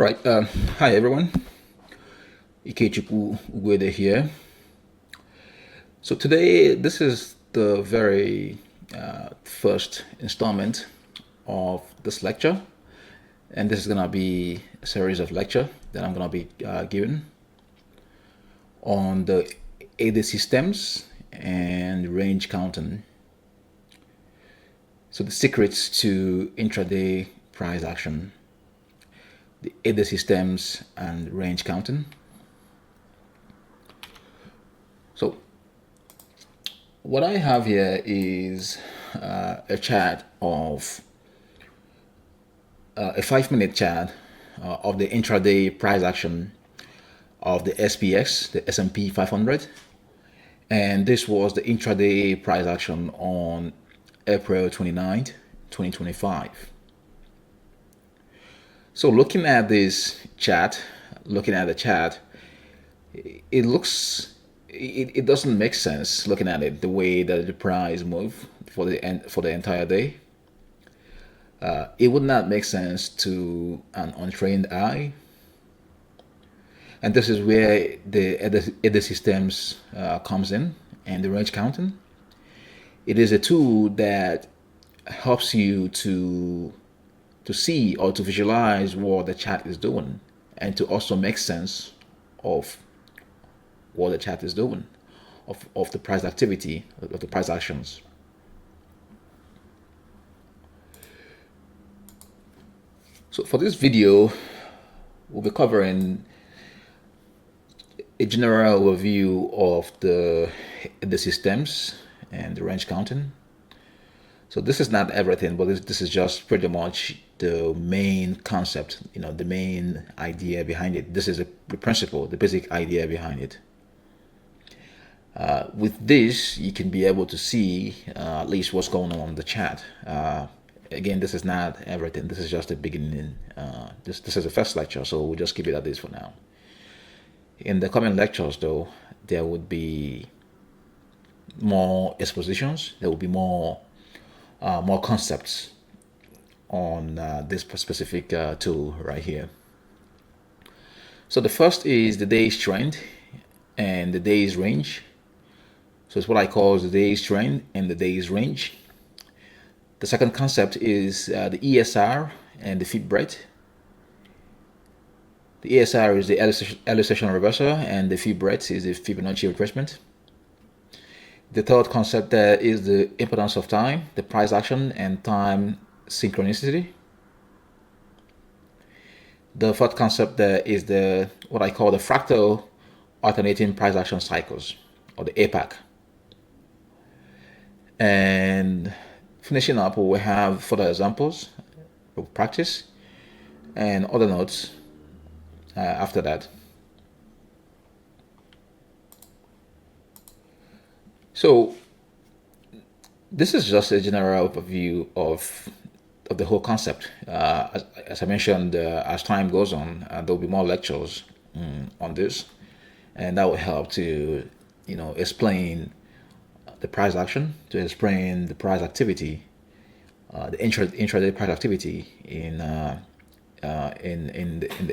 All right. Hi, everyone. Ikechukwu Ugwede here. So today, this is the very first installment of this lecture. And this is going to be a series of lecture that I'm going to be giving on the Edeh systems and range counting. So the secrets to intraday price action, the Edeh systems and range counting. So what I have here is a chart of a 5-minute chart of the intraday price action of the SPX, the S&P 500, and this was the intraday price action on April 29th, 2025. So looking at this chart, looking at the chart, it looks, it doesn't make sense looking at it the way that the price moved for the entire day. It would not make sense to an untrained eye. And this is where the Edeh systems comes in, and the range counting. It is a tool that helps you to see or to visualize what the chart is doing, and to also make sense of what the chart is doing, of the price activity, of the price actions. So for this video, we'll be covering a general overview of the systems and the range counting. So this is not everything, but this is just pretty much the main concept, the main idea behind it. This is the principle, the basic idea behind it. With this, you can be able to see at least what's going on the chat. Again, this is not everything. This is just the beginning. This is the first lecture, so we'll just keep it at this for now. In the coming lectures, though, there would be more expositions. There will be more concepts on this specific tool right here. So the first is the day's trend and the day's range. So it's what I call the day's trend and the day's range. The second concept is the ESR and the fib breadth. The ESR is the early session reversal, and the fib breadth is the Fibonacci retracement. The third concept is the importance of time, the price action, and time synchronicity. The fourth concept is what I call the fractal alternating price action cycles, or the APAC. And finishing up, we have further examples of practice and other notes after that. So this is just a general overview of the whole concept. As I mentioned, as time goes on, there will be more lectures on this, and that will help to explain the price action, to explain the price activity, the intraday price activity in the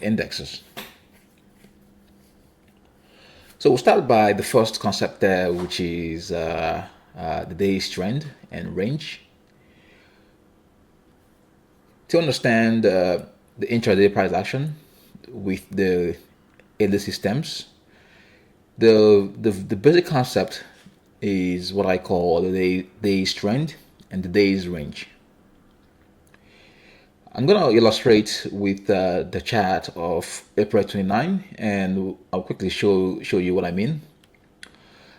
indexes. So we'll start by the first concept there, which is the day's trend and range. To understand the intraday price action with the Edeh systems, the basic concept is what I call the day's trend and the day's range. I'm going to illustrate with the chart of April 29, and I'll quickly show you what I mean.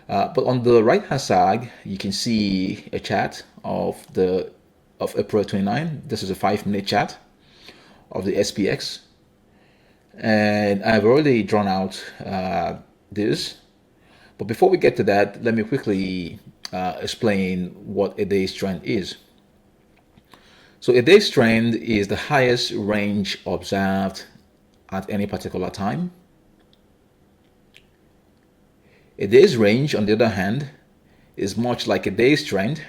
But on the right hand side, you can see a chart of April 29. This is a 5-minute chart of the SPX, and I've already drawn out this. But before we get to that, let me quickly explain what a day's trend is. So a day's trend is the highest range observed at any particular time. A day's range, on the other hand, is much like a day's trend.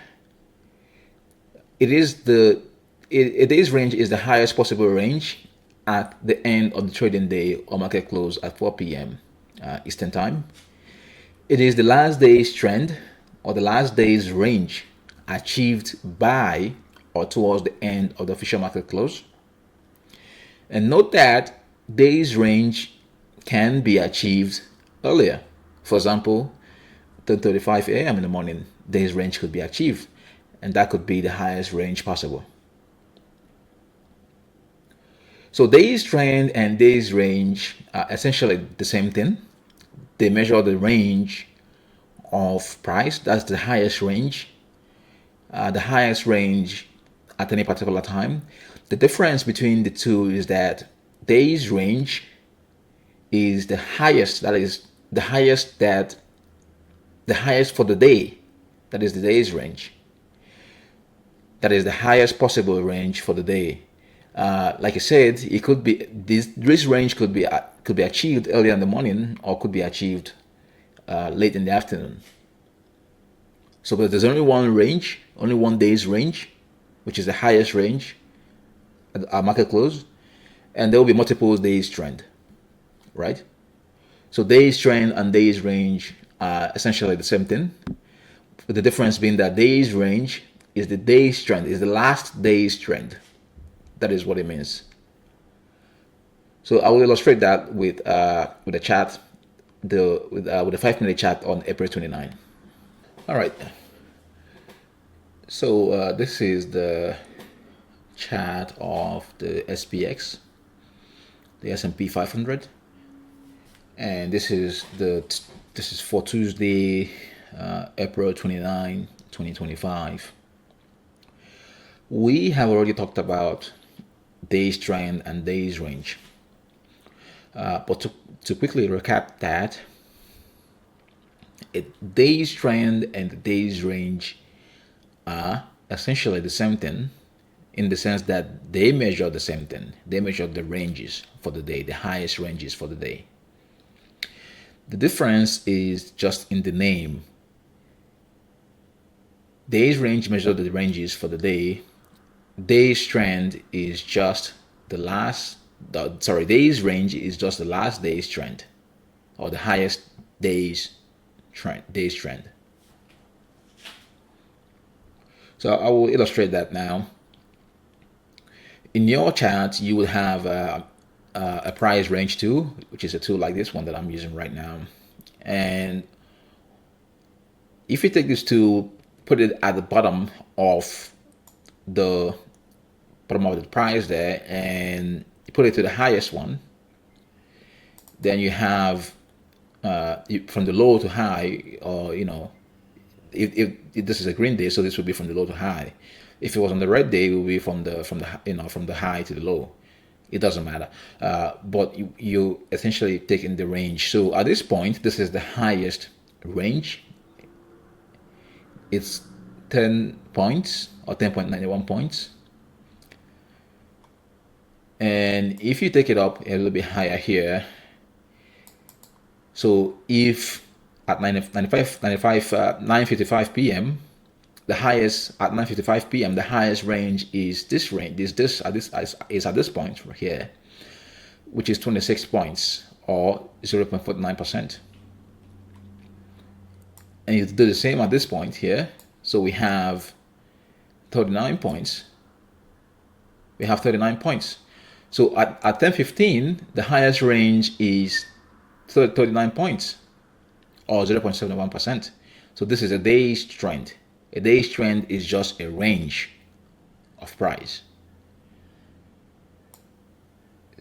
A day's range is the highest possible range at the end of the trading day or market close at 4 p.m. Eastern Time. It is the last day's trend or the last day's range achieved by or towards the end of the official market close. And note that day's range can be achieved earlier. For example, 10:35 a.m. in the morning, day's range could be achieved, and that could be the highest range possible. So day's trend and day's range are essentially the same thing. They measure the range of price. That's the highest range. The highest range at any particular time. The difference between the two is that day's range is the highest. That is the highest for the day. That is the day's range. That is the highest possible range for the day. Like I said, it could be this range could be achieved early in the morning or could be achieved late in the afternoon. So but there's only one range, only one day's range, which is the highest range at market close, and there will be multiple days trend, right? So day's trend and day's range are essentially the same thing, with the difference being that day's range is the day's trend, is the last day's trend. That is what it means. So I will illustrate that with a chart, with a 5-minute chart on April 29. All right. So this is the chart of the SPX, the S&P 500, and this is for Tuesday, April 29, 2025. We have already talked about day's trend and day's range, but to quickly recap that, day's trend and the day's range are essentially the same thing, in the sense that they measure the same thing. They measure the ranges for the day, the highest ranges for the day. The difference is just in the name. Day's range measures the ranges for the day. Day's trend is just day's range is just the last day's trend, or the highest day's trend. So I will illustrate that now. In your chart, you will have a price range tool, which is a tool like this one that I'm using right now. And if you take this tool, put it at the bottom of the price there, and you put it to the highest one, then you have from the low to high, or if this is a green day, so this would be from the low to high. If it was on the red day, it would be from the high to the low. It doesn't matter, but you essentially take in the range. So at this point, this is the highest range. It's 10 points or 10.91 points. And if you take it up a little bit higher here, so if at 9:55 p.m. the highest at 9:55 p.m. the highest range is this range, is at this point right here, which is 26 points or 0.49%. And you do the same at this point here. So we have 39 points. We have 39 points. So at 10:15, the highest range is 39 points or 0.71%. So this is a day's trend. A day's trend is just a range of price.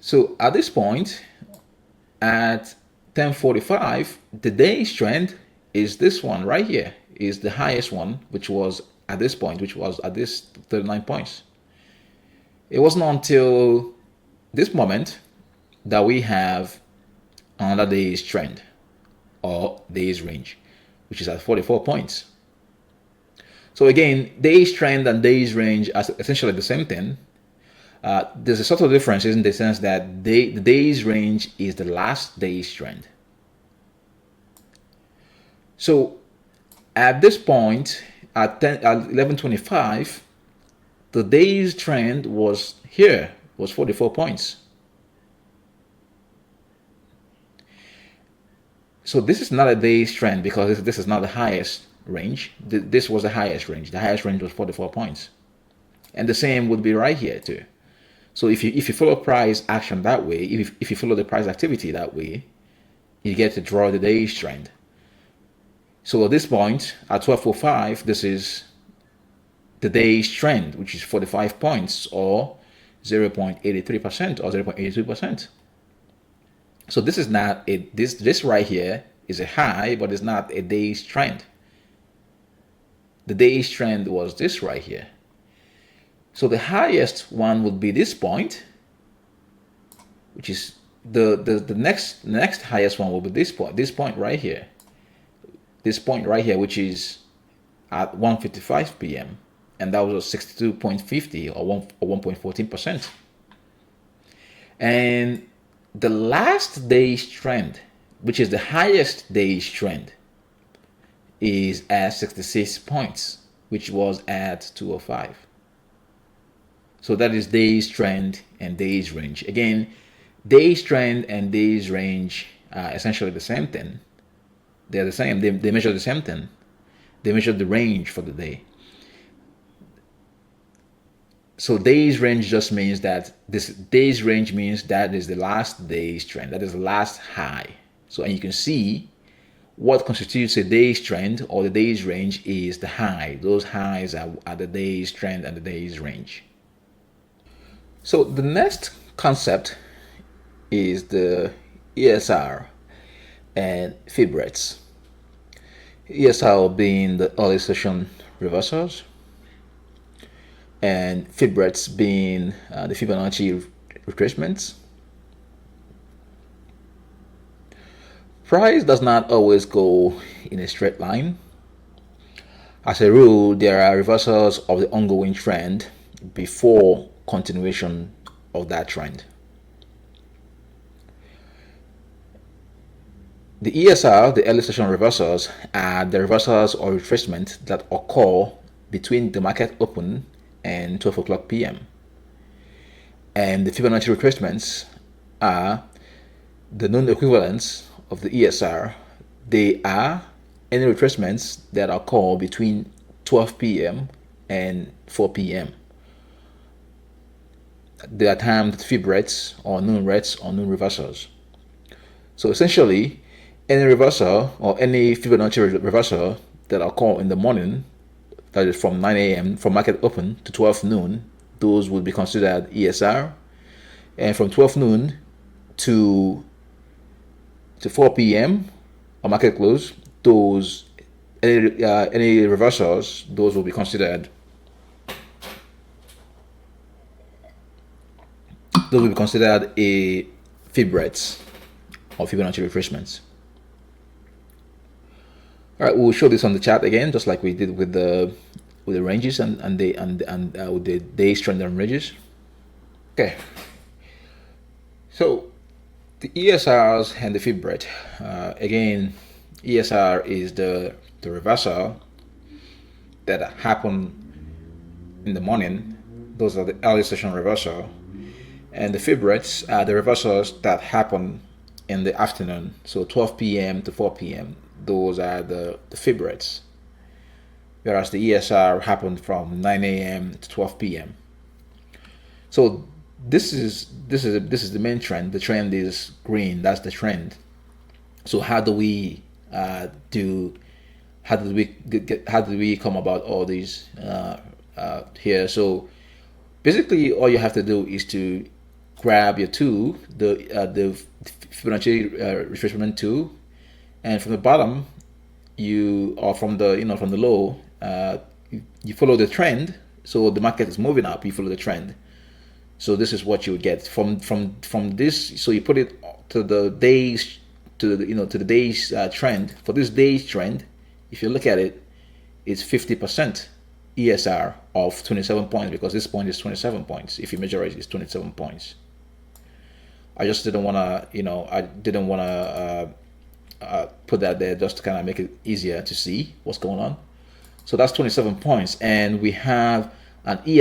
So at this point, at 10:45, the day's trend is this one right here, is the highest one, which was at this point, which was at this 39 points. It wasn't until this moment that we have another day's trend or day's range, which is at 44 points. So again, day's trend and day's range are essentially the same thing. There's a subtle difference in the sense that the day's range is the last day's trend. So at this point, at 11:25, the day's trend was 44 points. So this is not a day's trend because this is not the highest range. This was the highest range. The highest range was 44 points. And the same would be right here too. So if you follow price action that way, if you follow the price activity that way, you get to draw the day's trend. So at this point, at 12:05, this is the day's trend, which is 45 points or 0.83% or 0.82%. So this is not a this right here is a high, but it's not a day's trend. The day's trend was this right here. So the highest one would be this point, which is the next highest one will be this point right here. This point right here, which is at 1:55 p.m. and that was 62.50 or 1.14%. And the last day's trend, which is the highest day's trend, is at 66 points, which was at 205. So that is day's trend and day's range. Again, day's trend and day's range are essentially the same thing. They're the same. They measure the same thing. They measure the range for the day. So day's range just means that this day's range means that is the last day's trend. That is the last high. So, and you can see what constitutes a day's trend or the day's range is the high. Those highs are the day's trend and the day's range. So the next concept is the ESR and fib rates. ESR being the early session reversals, and fib rates being the Fibonacci retracements. Price does not always go in a straight line. As a rule, there are reversals of the ongoing trend before continuation of that trend. The ESR, the early session reversals, are the reversals or retracement that occur between the market open and 12 o'clock p.m. And the Fibonacci retracements are the known equivalents of the ESR. They are any retracements that occur between 12 p.m. and 4 p.m. They are termed fib rates or noon reversals. So essentially, any reversal or any Fibonacci reversal that occur in the morning, that is from 9 a.m. from market open to 12 noon, those would be considered ESR. And from 12 noon to 4 p.m. or market close, those any reversals, those will be considered a fib rates or Fibonacci retracements. All right, we'll show this on the chart again, just like we did with the ranges and with the day's trend and ranges. Okay. So the ESRs and the fib rate. Again, ESR is the reversal that happen in the morning. Those are the early session reversal, and the fib rates are the reversals that happen in the afternoon. So 12 p.m. to 4 p.m. Those are the fib rates, whereas the ESR happened from 9 a.m. to 12 p.m. So this is the main trend. The trend is green. That's the trend. So how do we how did we come about all these here? So basically, all you have to do is to grab your tool, the Fibonacci retracement tool, and from the bottom, from the low, you follow the trend. So the market is moving up. You follow the trend. So this is what you would get from this. So you put it to the days to the day's trend. For this day's trend, if you look at it, it's 50% ESR of 27 points, because this point is 27 points. If you measure it, it's 27 points. I just didn't want to put that there just to kind of make it easier to see what's going on. So that's 27 points, and we have an we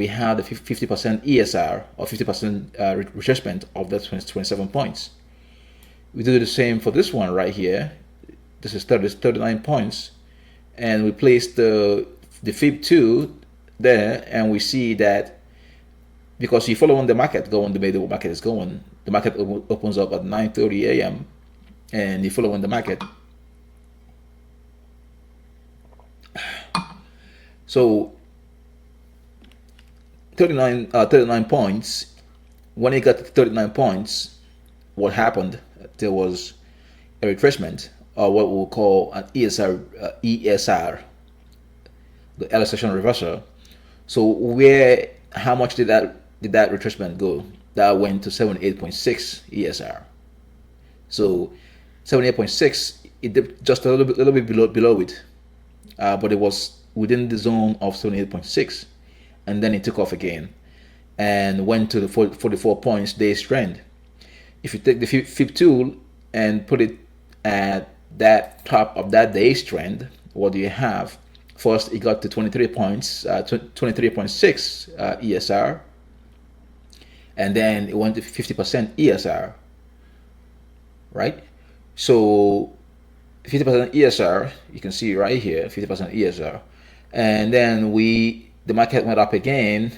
have the 50% ESR or 50% retracement of that 27 points. We do the same for this one right here. This is 39 points, and we place the fib 2 there, and we see that because you follow on the market going the way the market is going, the market opens up at 9:30 a.m. and you follow on the market. So 39 points. When it got to 39 points, what happened? There was a retracement, or what we'll call an ESR, the L section reversal. So how much did that retracement go? That went to 78.6 ESR. So 78.6, it dipped just a little bit below it, but it was within the zone of 78.6, and then it took off again and went to the 44 points days trend. If you take the fib tool and put it at that top of that day's trend, what do you have? First, it got to 23 points, 23.6 ESR, and then it went to 50% ESR, right? So 50% ESR, you can see right here, 50% ESR, and then the market went up again.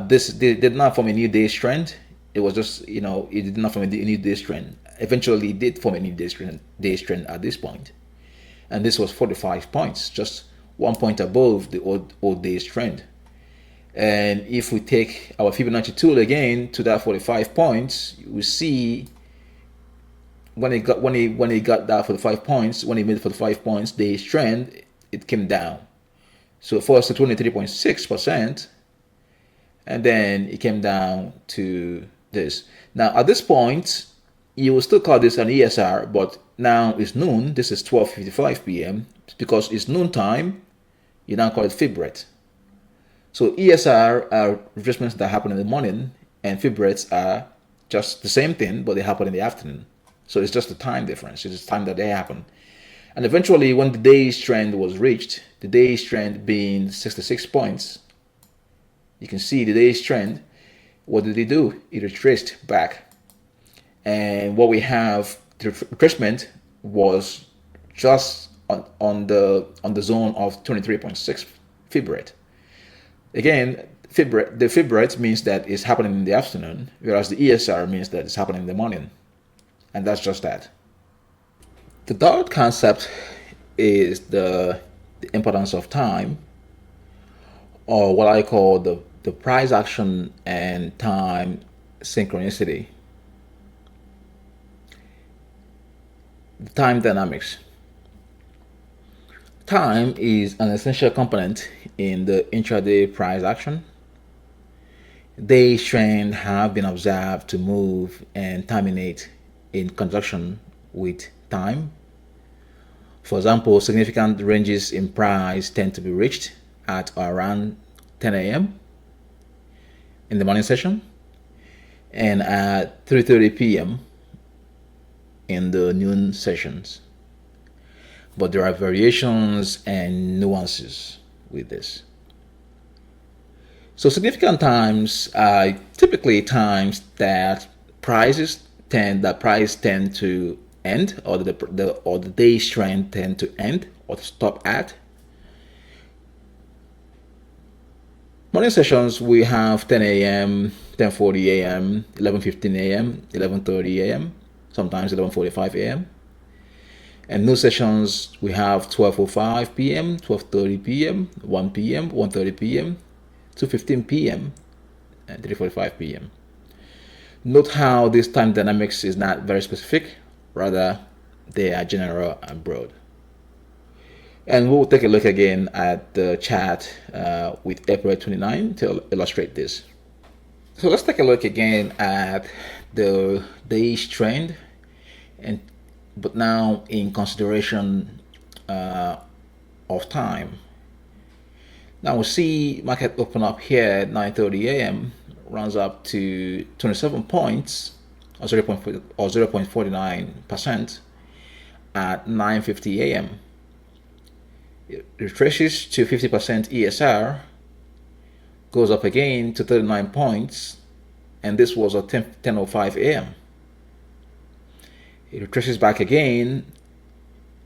This did not form a new day's trend. It was just, it did not form a new day's trend. Eventually, it did form a new day's trend at this point, and this was 45 points, just 1 point above the old day's trend. And if we take our Fibonacci tool again to that 45 points, we see when it got that 45 points, when it made 45 points day's trend, it came down. So first to 23.6%, and then it came down to this. Now at this point, you will still call this an ESR, but now it's noon. This is 12:55 p.m. Because it's noon time, you now call it fib rate. So ESR are retracements that happen in the morning, and fib rates are just the same thing, but they happen in the afternoon. So it's just the time difference. It's the time that they happen. And eventually, when the day's trend was reached, the day's trend being 66 points, you can see the day's trend. What did it do? It retraced back. And what we have, the retracement was just on the zone of 23.6 fib rate. Again, the fib rate means that it's happening in the afternoon, whereas the ESR means that it's happening in the morning. And that's just that. The third concept is the importance of time, or what I call the price action and time synchronicity. The time dynamics. Time is an essential component in the intraday price action. Days trend have been observed to move and terminate in conjunction with time. For example, significant ranges in price tend to be reached at around 10 a.m. in the morning session and at 3:30 p.m. in the noon sessions. But there are variations and nuances with this. So significant times are typically times that price tend to end, or the day's trend tend to end or to stop at. Morning sessions, we have 10 a.m., 10:40 a.m., 11:15 a.m., 11:30 a.m., sometimes 11:45 a.m. And noon sessions, we have 12:05 p.m., 12:30 p.m., 1 p.m., 1:30 p.m., 2:15 p.m., and 3:45 p.m. Note how this time dynamics is not very specific, rather they are general and broad. And we'll take a look again at the chart with April 29 to illustrate this. So let's take a look again at the day's trend, but now in consideration of time. Now we see market open up here at 9:30 a.m., runs up to 27 points or 0.49% at 9:50 a.m. It retraces to 50% ESR, goes up again to 39 points, and this was at 10:05 a.m. It retraces back again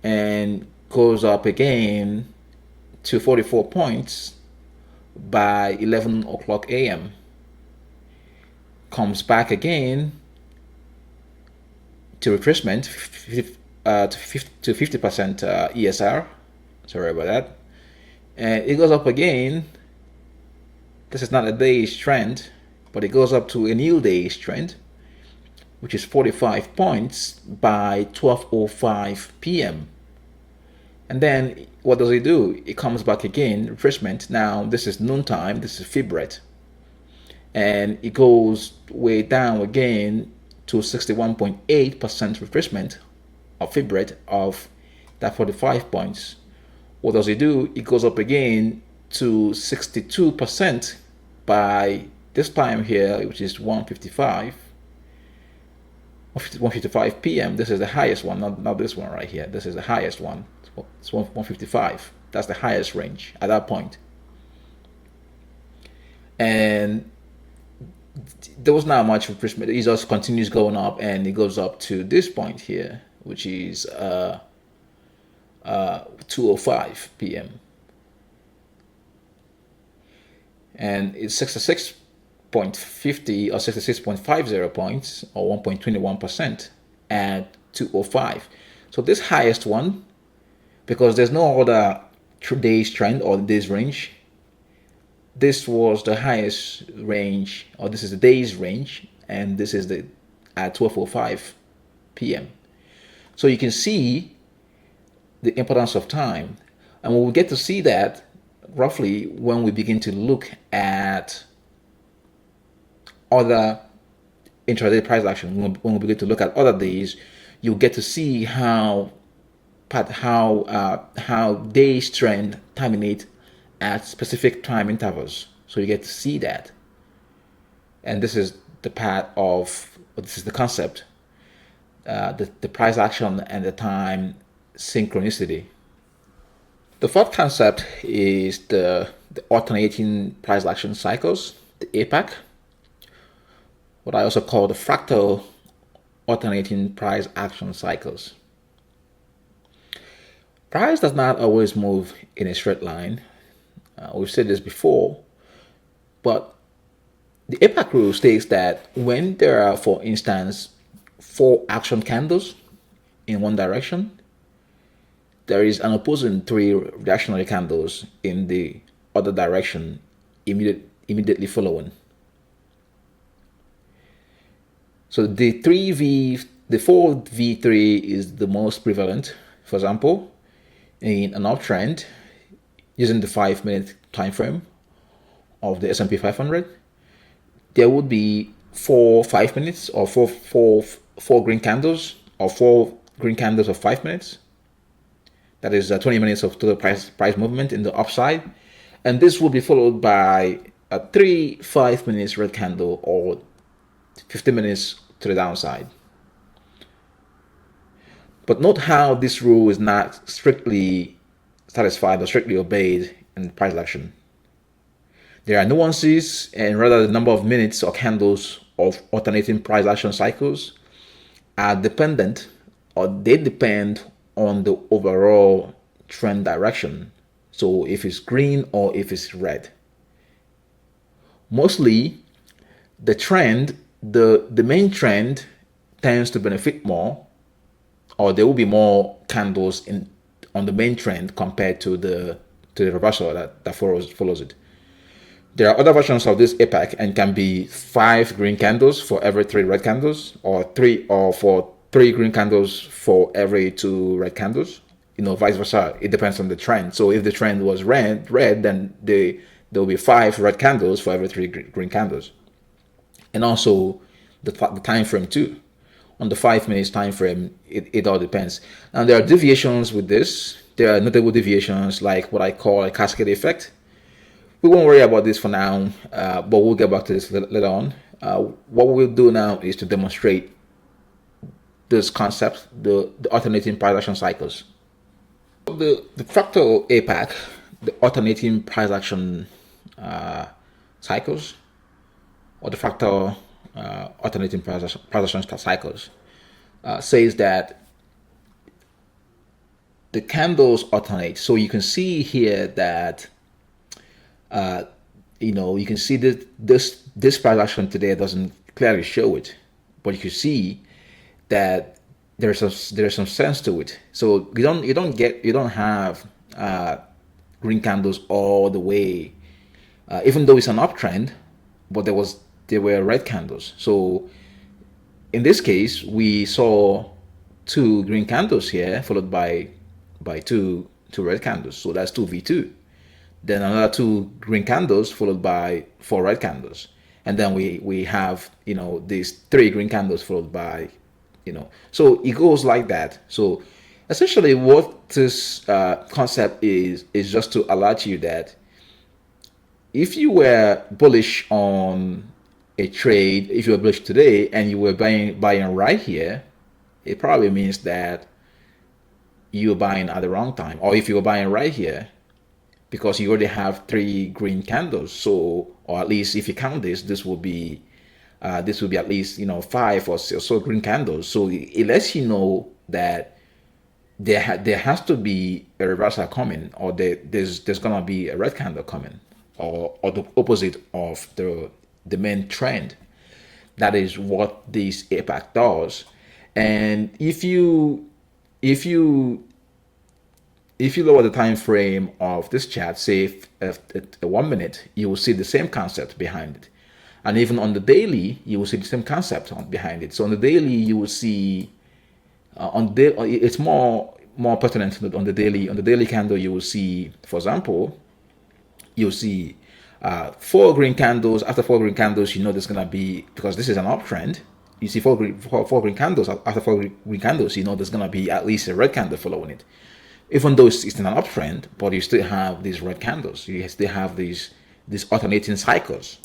and goes up again to 44 points by 11 o'clock a.m. Comes back again to retracement to 50% ESR. Sorry about that. And it goes up again. This is not a day's trend, but it goes up to a new day's trend, which is 45 points by 12:05 p.m. And then what does it do? It comes back again, retracement. Now this is noontime, this is fib rate. And it goes way down again to 61.8% retracement of fib rate of that 45 points. What does it do? It goes up again to 62% by this time here, which is 1:55 p.m. This is the highest one, not this one right here. This is the highest one. It's 1:55. That's the highest range at that point. And there was not much retracement. It just continues going up, and it goes up to this point here, which is 2:05 p.m. And it's 66.50 or 66.50 points, or 1.21% at 2:05. So this highest one, because there's no other day's trend or day's range, this was the highest range, or this is the day's range, and this is the at 12:05 p.m. So you can see the importance of time, and we'll get to see that roughly when we begin to look at other intraday price action. When we begin to look at other days, you'll get to see how days trend terminate at specific time intervals. So you get to see that, and this is the part of, or this is the concept, the price action and the time synchronicity. The fourth concept is the alternating price action cycles, the APAC, what I also call the fractal alternating price action cycles. Price does not always move in a straight line. We've said this before, but the APAC rule states that when there are, for instance, 4 action candles in one direction, there is an opposing 3 reactionary candles in the other direction immediately following. So the 4V3 is the most prevalent. For example, in an uptrend, using the 5-minute time frame of the S&P 500, there would be 4 5 minutes, or four green candles, or 4 green candles of 5 minutes. That is 20 minutes of total price movement in the upside, and this will be followed by a 3 5 minutes red candle, or 15 minutes to the downside. But note how this rule is not strictly satisfied or strictly obeyed in price action. There are nuances, and rather the number of minutes or candles of alternating price action cycles are dependent, or they depend on the overall trend direction. So if it's green or if it's red. Mostly the trend, the main trend tends to benefit more, or there will be more candles on the main trend compared to the reversal that follows it. There are other versions of this APAC, and can be 5 green candles for every 3 red candles, or 3 green candles for every 2 red candles. Vice versa. It depends on the trend. So if the trend was red, then there will be 5 red candles for every 3 green candles. And also the time frame too. On the 5 minutes time frame, it all depends. And there are deviations with this. There are notable deviations, like what I call a cascade effect. We won't worry about this for now, but we'll get back to this later on. What we'll do now is to demonstrate this concept, the alternating price action cycles. The fractal APAC, the alternating price action cycles, or the fractal alternating price action cycles, says that the candles alternate. So you can see here that you can see that this price action today doesn't clearly show it, but you can see that there's some sense to it. So you don't have green candles all the way, even though it's an uptrend, but there were red candles. So in this case, we saw two green candles here, followed by two red candles. So that's 2v2. Then another two green candles, followed by four red candles. And then we have, these three green candles followed by, so it goes like that. So essentially what this concept is just to alert you that if you were bullish on a trade, if you were bullish today and you were buying right here, it probably means that you're buying at the wrong time. Or if you're buying right here, because you already have three green candles, so, or at least if you count this will be at least 5 or so green candles. So it lets you know that there has to be a reversal coming, or there's gonna be a red candle coming, or the opposite of the main trend. That is what this APAC does. And if you lower the time frame of this chart, say at 1 minute, you will see the same concept behind it. And even on the daily, you will see the same concept behind it. So on the daily, you will see it's more pertinent on the daily. On the daily candle, you will see, for example, you'll see 4 green candles. After 4 green candles, there's gonna be, because this is an uptrend. You see four green candles. After 4 green candles, there's gonna be at least a red candle following it. Even though it's in an uptrend, but you still have these red candles. You still have these alternating cycles,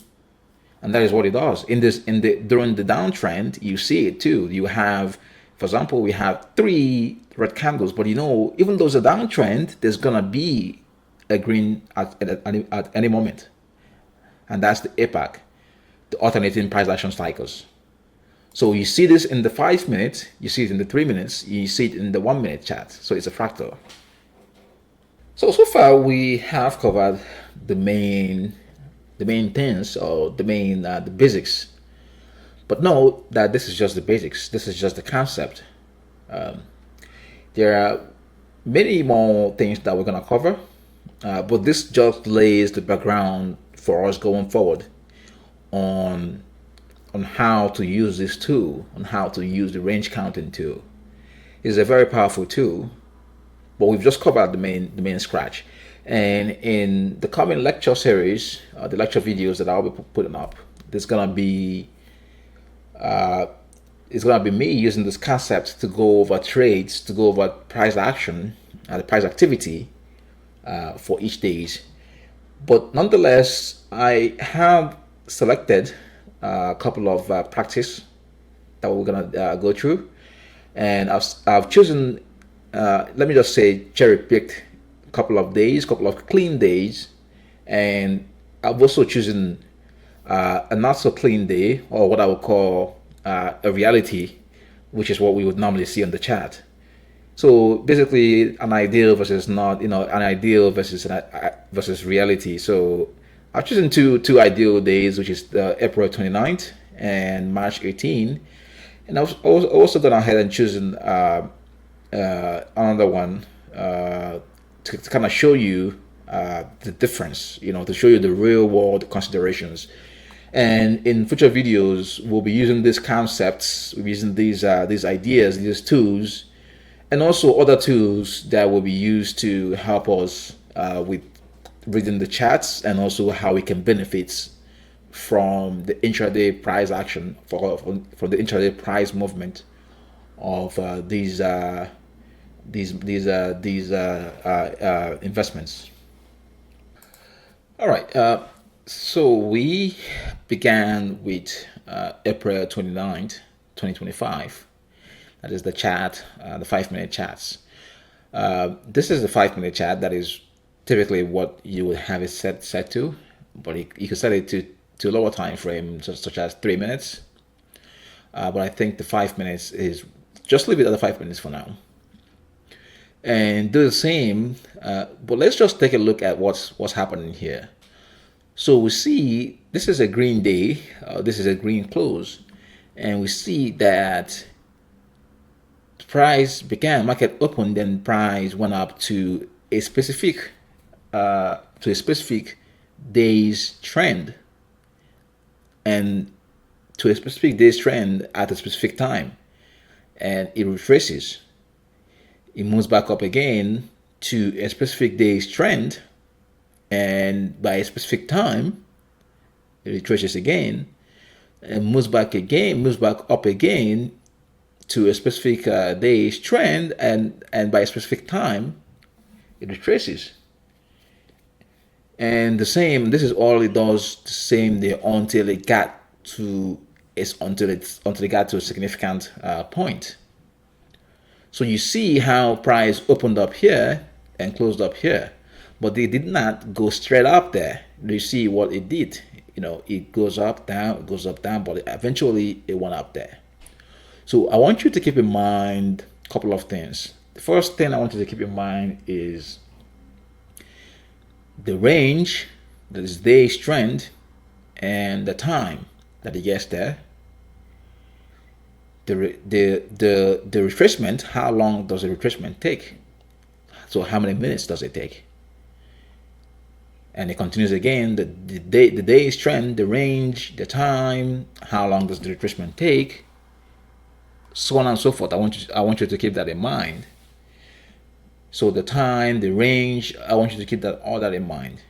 and that is what it does. During the downtrend, you see it too. You have, for example, we have 3 red candles, but even though it's a downtrend, there's gonna be a green at any moment, and that's the APAC, the alternating price action cycles. So you see this in the 5 minutes, you see it in the 3 minutes, you see it in the 1 minute chart. So it's a fractal. So far we have covered the main things, or the basics. But know that this is just the basics. This is just the concept. There are many more things that we're gonna cover, but this just lays the background for us going forward on how to use this tool, on how to use the range counting tool. It's a very powerful tool, but we've just covered the main scratch. And in the coming lecture series, the lecture videos that I'll be putting up, it's gonna be me using this concept to go over trades, to go over price action, the price activity for each days. But nonetheless, I have selected a couple of practice that we're gonna go through, and I've chosen, let me just say, cherry picked a couple of clean days, and I've also chosen a not so clean day, or what I would call a reality, which is what we would normally see on the chart. So basically, an ideal versus not, an ideal versus reality. So I've chosen two ideal days, which is April 29th and March 18. And I was also gone ahead and chosen another one to kind of show you the difference, to show you the real world considerations. And in future videos, we'll be using these concepts, we'll be using these ideas, these tools, and also other tools that will be used to help us with reading the charts, and also how we can benefit from the intraday price action, from the intraday price movement of these investments. All right. So we began with April 29th, 2025. That is the chart, the 5-minute charts. This is the 5-minute chart. That is typically what you would have it set to, but you can set it to lower time frame, such as 3 minutes. But I think the 5 minutes is just leave it at the 5 minutes for now, and do the same. But let's just take a look at what's happening here. So we see this is a green day, this is a green close, and we see that the price began, market opened, then price went up to a specific day's trend, and to a specific day's trend at a specific time, and it retraces. It moves back up again to a specific day's trend, and by a specific time it retraces again and moves back up again to a specific day's trend, and by a specific time it retraces. And the same, this is all it does the same day until it got to until it got to a significant point. So you see how price opened up here and closed up here, but they did not go straight up there. You see what it did. It goes up, down, but eventually it went up there. So I want you to keep in mind a couple of things. The first thing I want you to keep in mind is the range, that is day's trend, and the time that it gets there. The retracement, how long does the retracement take? So how many minutes does it take? And it continues again, the day's trend, the range, the time, how long does the retracement take, so on and so forth. I want you to keep that in mind. So the time, the range, I want you to keep all that in mind.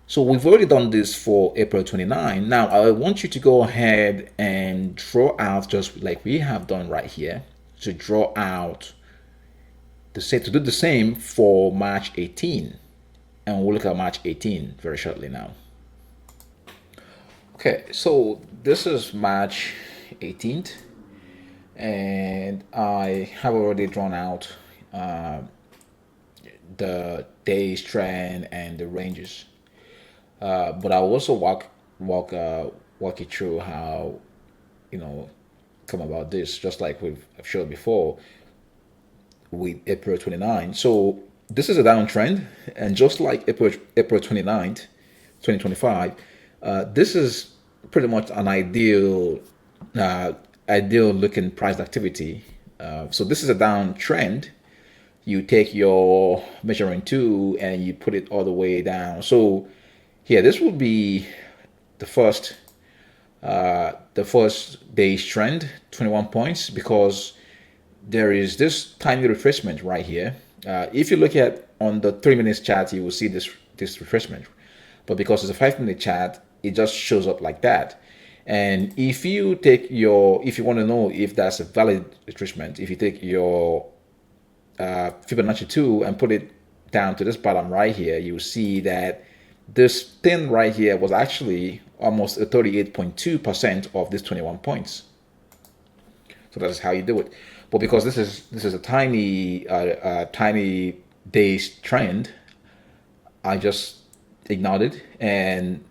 So we've already done this for April 29. Now I want you to go ahead and draw out, just like we have done right here, to draw out to do the same for March 18. And we'll look at March 18 very shortly now. Okay, so this is March 18th, and I have already drawn out the day's trend and the ranges. But I'll also walk you through how come about this, just like I've showed before with April 29. So this is a downtrend, and just like April 29th, 2025, this is pretty much an ideal looking price activity. So this is a downtrend. You take your measuring tool and you put it all the way down. So here, this will be the first day's trend, 21 points, because there is this tiny retracement right here. If you look at on the 3 minutes chart, you will see this retracement, but because it's a 5 minute chart, it just shows up like that. And if you want to know if that's a valid retracement, if you take your Fibonacci 2 and put it down to this bottom right here, you will see that this thing right here was actually almost a 38.2% of this 21 points. So that's how you do it. But because this is a tiny day's trend, I just ignored it. And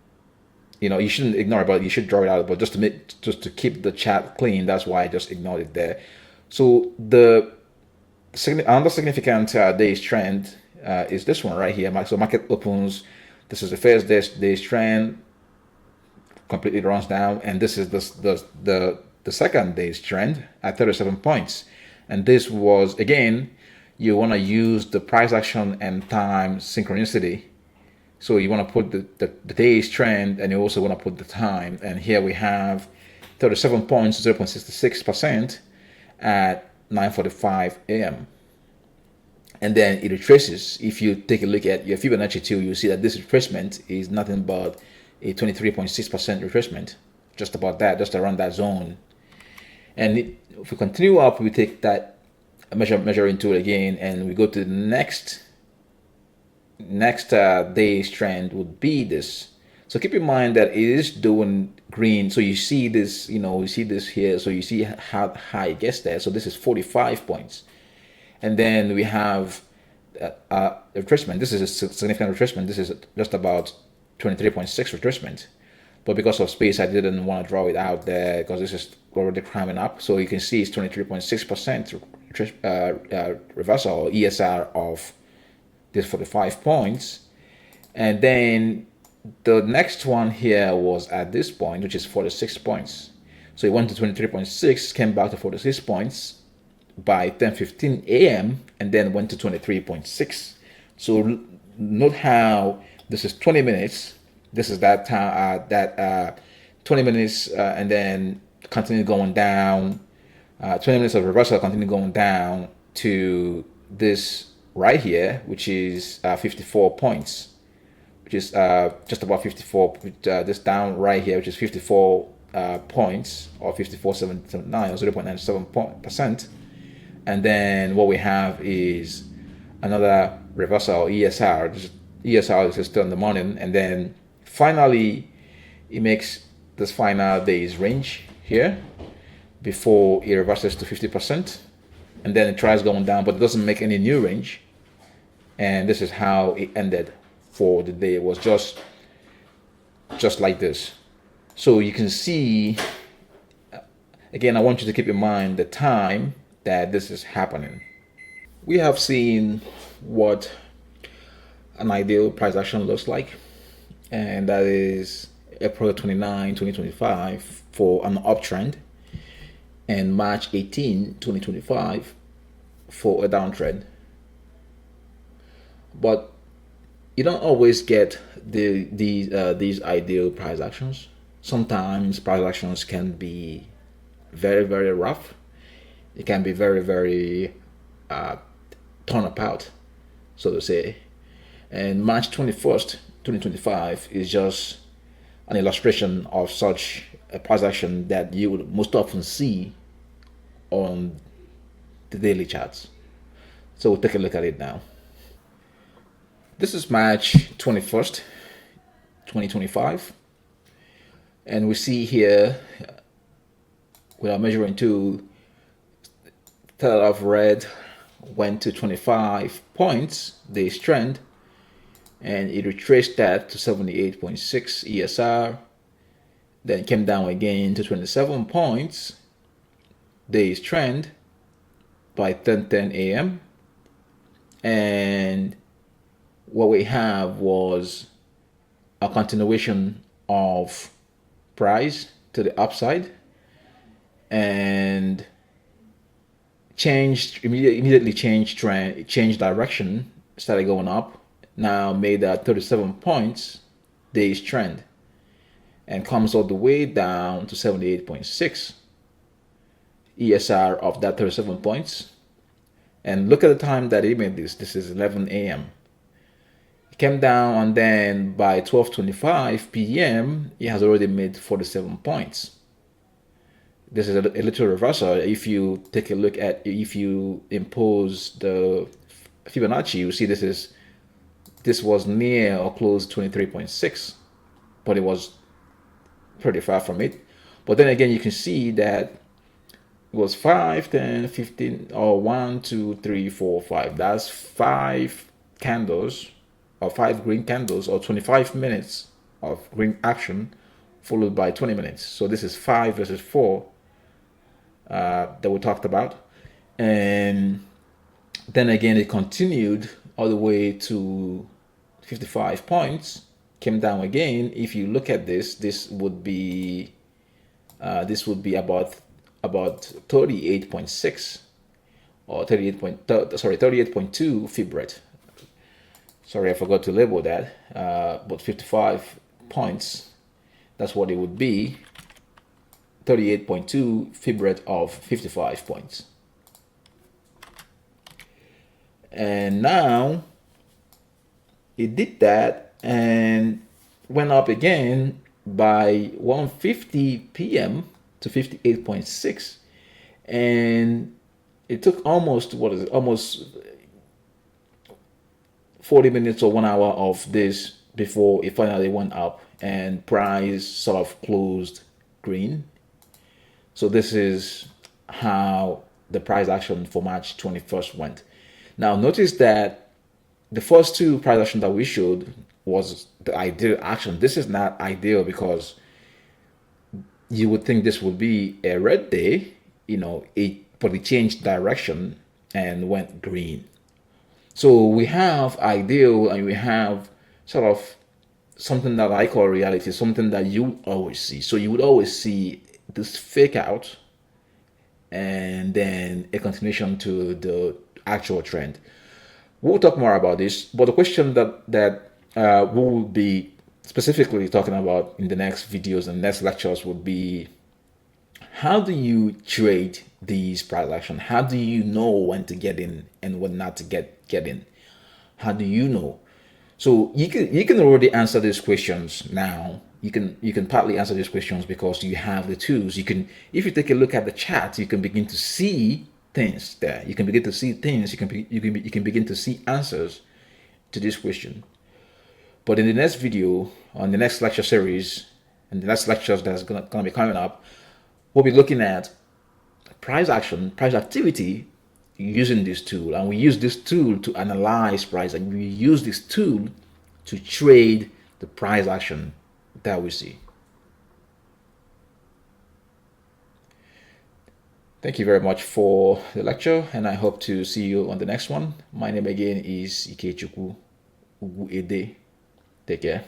you shouldn't ignore it, but you should draw it out. But just to keep the chart clean, that's why I just ignored it there. So another significant day's trend is this one right here. So market opens. This is the first day's trend, completely runs down, and this is the second day's trend at 37 points. And this was, again, you want to use the price action and time synchronicity. So you want to put the day's trend, and you also want to put the time. And here we have 37 points, 0.66% at 9:45 a.m. And then it retraces. If you take a look at your Fibonacci 2, you'll see that this retracement is nothing but a 23.6% retracement, just about that, just around that zone. And if we continue up, we take that measuring tool again, and we go to the next day's trend would be this. So keep in mind that it is doing green. So you see this, we see this here. So you see how high it gets there. So this is 45 points. And then we have retracement. This is a significant retracement. This is just about 23.6 retracement. but because of space, I didn't want to draw it out there because this is already climbing up. So you can see it's 23.6% reversal or ESR of this 45 points. And then the next one here was at this point, which is 46 points. So it went to 23.6, came back to 46 points by 10:15 a.m. and then went to 23.6. So note how this is 20 minutes. This is that time, 20 minutes, and then continue going down. 20 minutes of reversal, continue going down to this right here, which is 54 points, which is just about 54. This down right here, which is 54 points, or 54.79 or 0.97%. And then what we have is another reversal, ESR. ESR is still in the morning, and then finally it makes this final day's range here before it reverses to 50%, and then it tries going down, but it doesn't make any new range. And this is how it ended for the day. It was just like this. So you can see, again, I want you to keep in mind the time that this is happening. We have seen what an ideal price action looks like, and that is April 29, 2025 for an uptrend, and March 18, 2025 for a downtrend. But you don't always get these ideal price actions. Sometimes price actions can be very, very rough. It can be very, very torn apart, so to say. And March 21st, 2025 is just an illustration of such a price action that you would most often see on the daily charts. So we'll take a look at it now. This is March 21st, 2025. And we see here with our measuring tool, started off red, went to 25 points, day's trend, and it retraced that to 78.6 ESR, then came down again to 27 points, day's trend, by 10:10 a.m. And what we have was a continuation of price to the upside, and immediately changed trend, changed direction, started going up. Now made that 37 points day's trend, and comes all the way down to 78.6 ESR of that 37 points. And look at the time that it made this. This is 11 a.m. It came down, and then by 12:25 p.m. it has already made 47 points. This is a little reversal. If you take a look at, if you impose the Fibonacci, you see this was near or close to 23.6, but it was pretty far from it. But then again, you can see that it was 5, 10, 15, or 1, 2, 3, 4, 5. That's 5 candles, or 5 green candles, or 25 minutes of green action, followed by 20 minutes. So this is 5 versus 4 that we talked about. And then again, it continued all the way to 55 points, came down again. If you look at this would be about 38.6 or 38.2 fib rate. Sorry, I forgot to label that. But 55 points, that's what it would be. 38.2 fib rate of 55 points. And now it did that and went up again by 1:50 p.m. to 58.6, and it took almost 40 minutes or 1 hour of this before it finally went up, and price sort of closed green. So this is how the price action for March 21st went. Now notice that the first two price actions that we showed was the ideal action. This is not ideal because you would think this would be a red day, but it changed direction and went green. So we have ideal and we have sort of something that I call reality, something that you always see. So you would always see this fake out and then a continuation to the actual trend. We'll talk more about this, but the question that we will be specifically talking about in the next videos and next lectures would be, how do you trade these price action? How do you know when to get in and when not to get in? How do you know? So you can already answer these questions now. You can partly answer these questions because you have the tools. You can, if you take a look at the chat, you can begin to see things there. You can begin to see things. You can begin to see answers to this question. But in the next video, on the next lecture series, and the next lectures that's gonna be coming up, we'll be looking at price action, price activity using this tool. And we use this tool to analyze price, and we use this tool to trade the price action that we see. Thank you very much for the lecture, and I hope to see you on the next one. My name again is Ikechukwu Edeh. Take care.